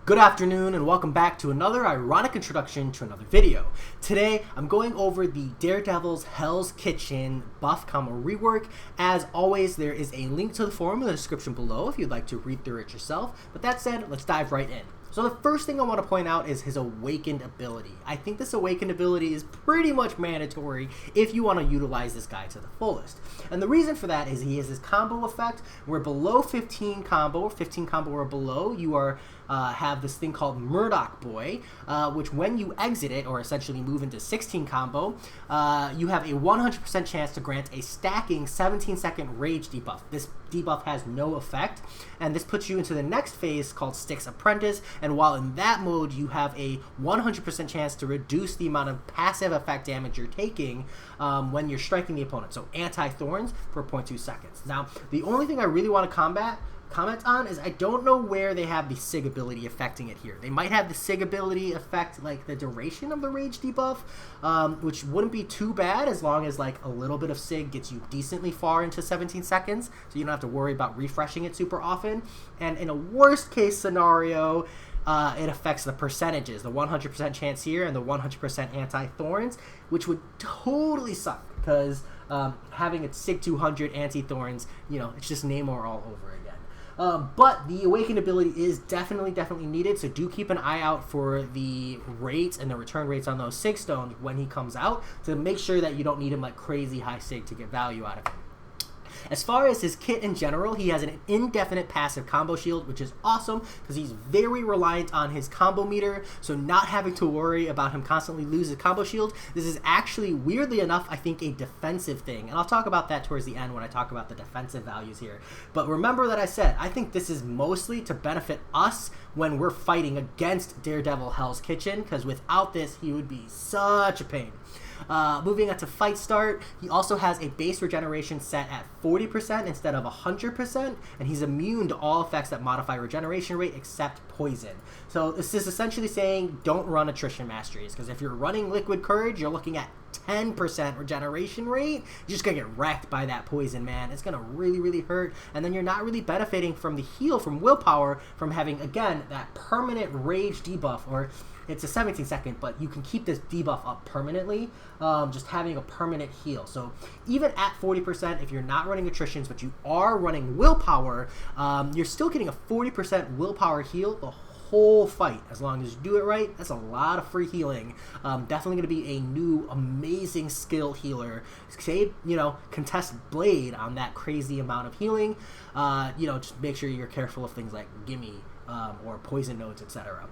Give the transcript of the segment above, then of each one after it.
Good afternoon and welcome back to another ironic introduction to another video. Today I'm going over the Daredevil's Hell's Kitchen buff combo rework. As always, there is a link to the forum in the description below if you'd like to read through it yourself. But that said, let's dive right in. So the first thing I want to point out is his awakened ability. I think this awakened ability is pretty much mandatory if you want to utilize this guy to the fullest. And the reason for that is he has his combo effect where below 15 combo or below, you are have this thing called Murdoch Boy, which when you exit it, or essentially move into 16 combo, you have a 100% chance to grant a stacking 17-second rage debuff. This debuff has no effect, and this puts you into the next phase called Styx Apprentice, and while in that mode, you have a 100% chance to reduce the amount of passive effect damage you're taking when you're striking the opponent, so anti-thorns for 0.2 seconds. Now, the only thing I really want to comment on is I don't know where they have the SIG ability affecting it here. They might have the SIG ability affect like the duration of the rage debuff, which wouldn't be too bad as long as like a little bit of SIG gets you decently far into 17 seconds, so you don't have to worry about refreshing it super often. And in a worst case scenario, it affects the percentages, the 100% chance here and the 100% anti-thorns, which would totally suck because having a SIG 200 anti-thorns, you know, it's just Namor all over again. But the awakened ability is definitely needed, so do keep an eye out for the rates and the return rates on those SIG stones when he comes out to make sure that you don't need him like crazy high SIG to get value out of him. As far as his kit in general, he has an indefinite passive combo shield, which is awesome because he's very reliant on his combo meter, so not having to worry about him constantly lose his combo shield. This is actually, weirdly enough, I think a defensive thing, and I'll talk about that towards the end when I talk about the defensive values here. But remember that I said, I think this is mostly to benefit us when we're fighting against Daredevil Hell's Kitchen, because without this, he would be such a pain. Moving on to fight start, he also has a base regeneration set at 40% instead of 100%, and he's immune to all effects that modify regeneration rate except poison. So this is essentially saying don't run attrition masteries, because if you're running liquid courage, you're looking at 10% regeneration rate. You're just gonna get wrecked by that poison, man. It's gonna really hurt, and then you're not really benefiting from the heal from willpower from having, again, that permanent rage debuff, or it's a 17 second, but you can keep this debuff up permanently, just having a permanent heal. So even at 40%, if you're not running attritions, but you are running willpower, you're still getting a 40% willpower heal the whole fight. As long as you do it right, that's a lot of free healing. Definitely going to be a new amazing skill healer. Say, you know, contest blade on that crazy amount of healing. You know, just make sure you're careful of things like gimme or poison nodes, etc.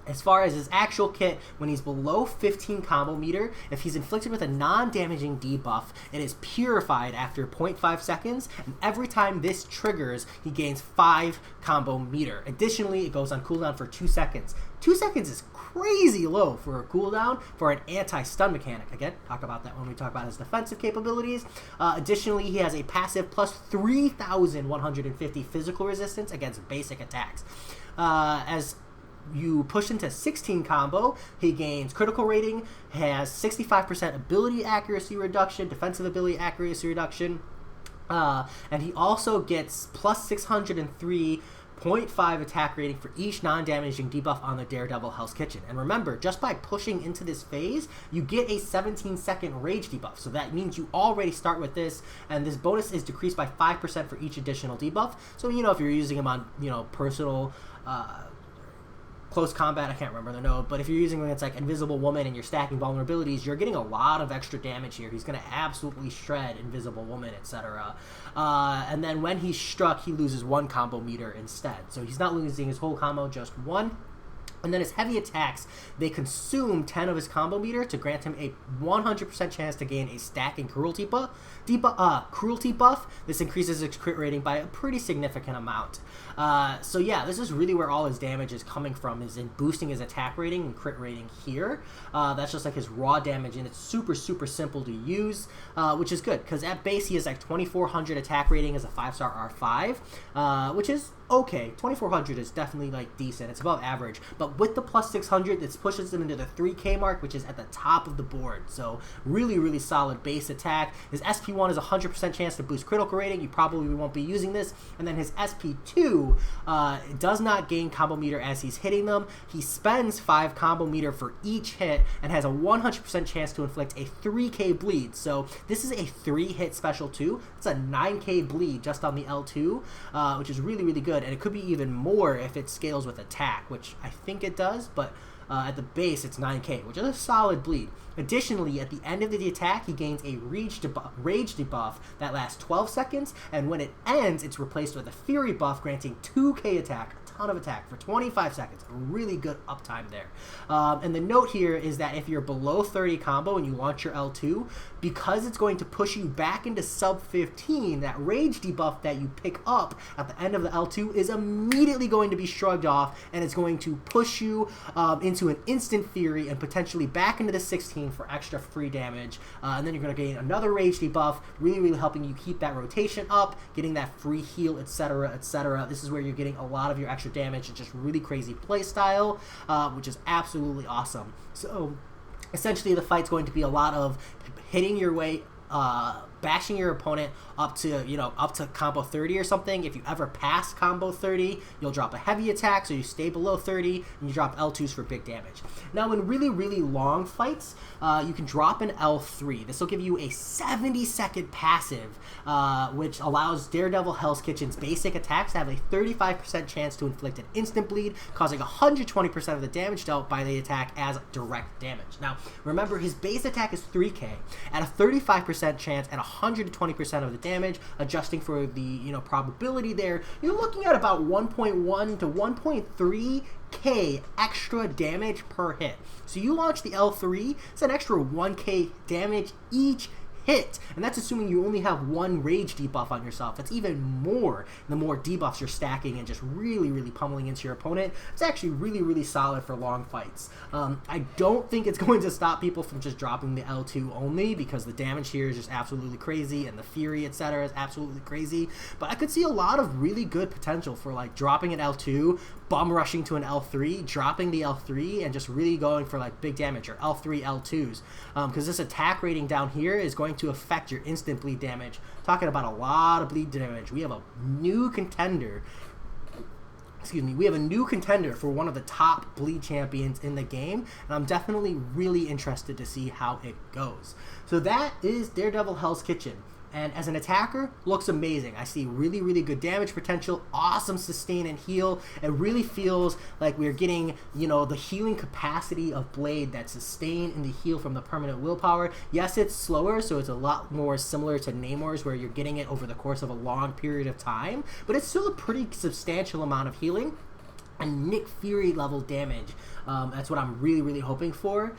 As far as his actual kit, when he's below 15 combo meter, if he's inflicted with a non-damaging debuff, it is purified after 0.5 seconds, and every time this triggers, he gains 5 combo meter. Additionally, it goes on cooldown for 2 seconds. 2 seconds is crazy low for a cooldown for an anti-stun mechanic. Again, talk about that when we talk about his defensive capabilities. Additionally, he has a passive plus 3,150 physical resistance against basic attacks. As you push into 16 combo, he gains critical rating, has 65% ability accuracy reduction, defensive ability accuracy reduction, and he also gets plus 603.5 attack rating for each non-damaging debuff on the Daredevil Hell's Kitchen. And remember, just by pushing into this phase, you get a 17-second rage debuff. So that means you already start with this, and this bonus is decreased by 5% for each additional debuff. So, you know, if you're using him on, you know, personal close combat, I can't remember the node, but if you're using when it's like Invisible Woman and you're stacking vulnerabilities, you're getting a lot of extra damage here. He's going to absolutely shred Invisible Woman, etc. And then when he's struck, he loses 1 combo meter instead. So he's not losing his whole combo, just 1. And then his heavy attacks, they consume 10 of his combo meter to grant him a 100% chance to gain a stacking cruelty buff. This increases his crit rating by a pretty significant amount. So yeah, this is really where all his damage is coming from, is in boosting his attack rating and crit rating here. That's just like his raw damage, and it's super simple to use, which is good, because at base he has like 2400 attack rating as a 5-star R5, which is okay. 2400 is definitely like decent. It's above average. But with the plus 600, this pushes him into the 3K mark, which is at the top of the board. So really, really solid base attack. His SP1 is 100% chance to boost critical rating. You probably won't be using this. And then his SP2 does not gain combo meter as he's hitting them. He spends 5 combo meter for each hit and has a 100% chance to inflict a 3K bleed. So this is a 3-hit special too. It's a 9K bleed just on the L2, which is really, really good. And it could be even more if it scales with attack, which I think it does, but at the base it's 9K, which is a solid bleed. Additionally, at the end of the attack, he gains a rage debuff that lasts 12 seconds, and when it ends, it's replaced with a Fury buff, granting 2K attack, a ton of attack, for 25 seconds. A really good uptime there. And the note here is that if you're below 30 combo and you launch your L2, because it's going to push you back into sub 15, that rage debuff that you pick up at the end of the L2 is immediately going to be shrugged off, and it's going to push you into an instant Fury and potentially back into the 16 for extra free damage. And then you're going to gain another rage debuff, really, really helping you keep that rotation up, getting that free heal, etc., etc. This is where you're getting a lot of your extra damage. It's just really crazy play style, which is absolutely awesome. So essentially the fight's going to be a lot of hitting your way, bashing your opponent up to combo 30 or something. If you ever pass combo 30, you'll drop a heavy attack, so you stay below 30, and you drop L2s for big damage. Now, in really, really long fights, you can drop an L3. This will give you a 70-second passive, which allows Daredevil Hell's Kitchen's basic attacks to have a 35% chance to inflict an instant bleed, causing 120% of the damage dealt by the attack as direct damage. Now, remember, his base attack is 3K, at a 35% chance, and 120% of the damage, adjusting for the probability there, you're looking at about 1.1 to 1.3K extra damage per hit. So you launch the L3, it's an extra 1K damage each hit, and that's assuming you only have one rage debuff on yourself. That's even more the more debuffs you're stacking and just really, really pummeling into your opponent. It's actually really, really solid for long fights. I don't think it's going to stop people from just dropping the L2 only, because the damage here is just absolutely crazy, and the Fury, etc. is absolutely crazy. But I could see a lot of really good potential for like dropping an L2, bum rushing to an L3, dropping the L3, and just really going for like big damage, or L3, L2s. Because this attack rating down here is going to affect your instant bleed damage. Talking about a lot of bleed damage. We have a new contender. We have a new contender for one of the top bleed champions in the game, and I'm definitely really interested to see how it goes. So that is Daredevil Hell's Kitchen. And as an attacker, looks amazing. I see really, really good damage potential, awesome sustain and heal. It really feels like we're getting, the healing capacity of Blade, that sustain and the heal from the permanent willpower. Yes, it's slower, so it's a lot more similar to Namor's, where you're getting it over the course of a long period of time, but it's still a pretty substantial amount of healing and Nick Fury level damage. That's what I'm really, really hoping for,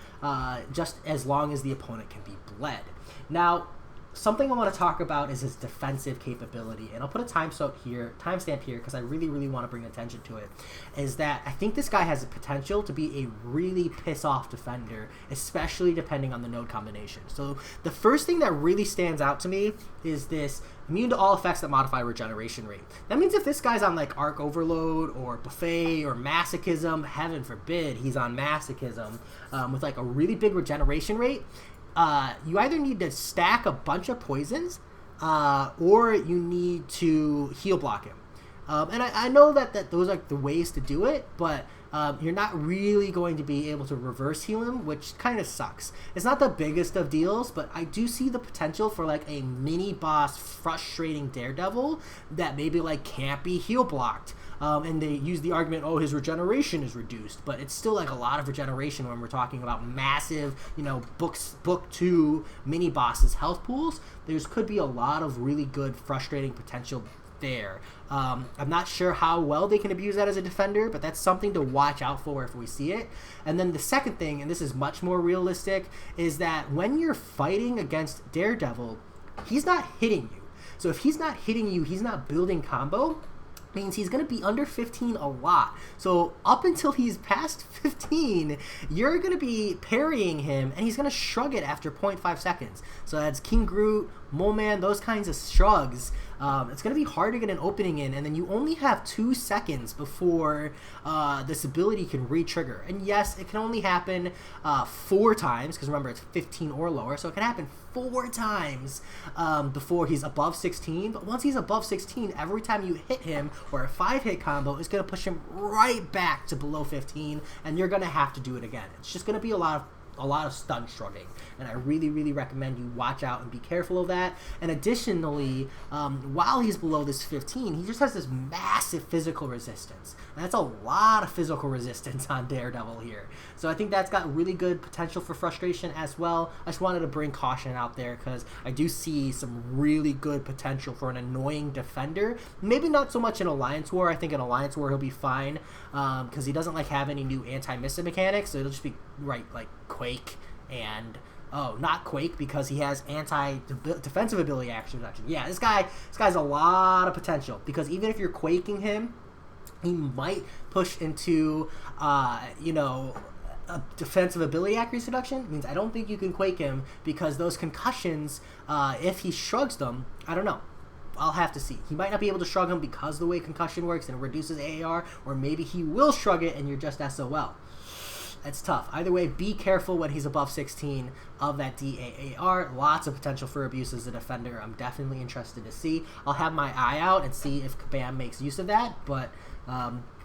just as long as the opponent can be bled. Now, something I want to talk about is his defensive capability, and I'll put a timestamp here because I really, really want to bring attention to it, is that I think this guy has the potential to be a really piss-off defender, especially depending on the node combination. So the first thing that really stands out to me is this immune to all effects that modify regeneration rate. That means if this guy's on like Arc Overload or Buffet or Masochism, heaven forbid he's on Masochism, with like a really big regeneration rate, you either need to stack a bunch of poisons, or you need to heal block him. And I know that those are the ways to do it, but you're not really going to be able to reverse heal him, which kind of sucks. It's not the biggest of deals, but I do see the potential for like a mini boss frustrating Daredevil that maybe like can't be heal blocked. And they use the argument, oh, his regeneration is reduced, but it's still like a lot of regeneration when we're talking about massive, book 2 mini bosses health pools. There's could be a lot of really good frustrating potential there. I'm not sure how well they can abuse that as a defender, but that's something to watch out for if we see it. And then the second thing, and this is much more realistic, is that when you're fighting against Daredevil, he's not hitting you. So if he's not hitting you, he's not building combo, means he's going to be under 15 a lot. So up until he's past 15, you're going to be parrying him, and he's going to shrug it after 0.5 seconds. So that's King Groot, Mole Man, those kinds of shrugs it's going to be hard to get an opening in, and then you only have 2 seconds before this ability can re-trigger. And yes, it can only happen 4 times, because remember, it's 15 or lower, so it can happen 4 times before he's above 16. But once he's above 16, every time you hit him, or a 5-hit combo, is going to push him right back to below 15, and you're going to have to do it again. It's just going to be a lot of stun shrugging, and I really recommend you watch out and be careful of that. And additionally, while he's below this 15, he just has this massive physical resistance, and that's a lot of physical resistance on Daredevil here. So I think that's got really good potential for frustration as well. I just wanted to bring caution out there because I do see some really good potential for an annoying defender. Maybe not so much in Alliance War. I think in Alliance War he'll be fine because he doesn't like have any new anti-missile mechanics, so it'll just be like Quake and not Quake because he has anti-defensive ability action reduction. Yeah, this guy's a lot of potential because even if you're quaking him, he might push into a defensive ability accuracy reduction. It means I don't think you can quake him because those concussions, if he shrugs them, I don't know. I'll have to see. He might not be able to shrug him because of the way concussion works and it reduces AAR, or maybe he will shrug it and you're just SOL. It's tough. Either way, be careful when he's above 16 of that DAAR. Lots of potential for abuse as a defender. I'm definitely interested to see. I'll have my eye out and see if Kabam makes use of that, but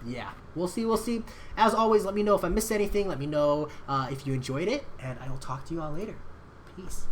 yeah, we'll see. As always, let me know if I missed anything. Let me know if you enjoyed it, and I will talk to you all later. Peace.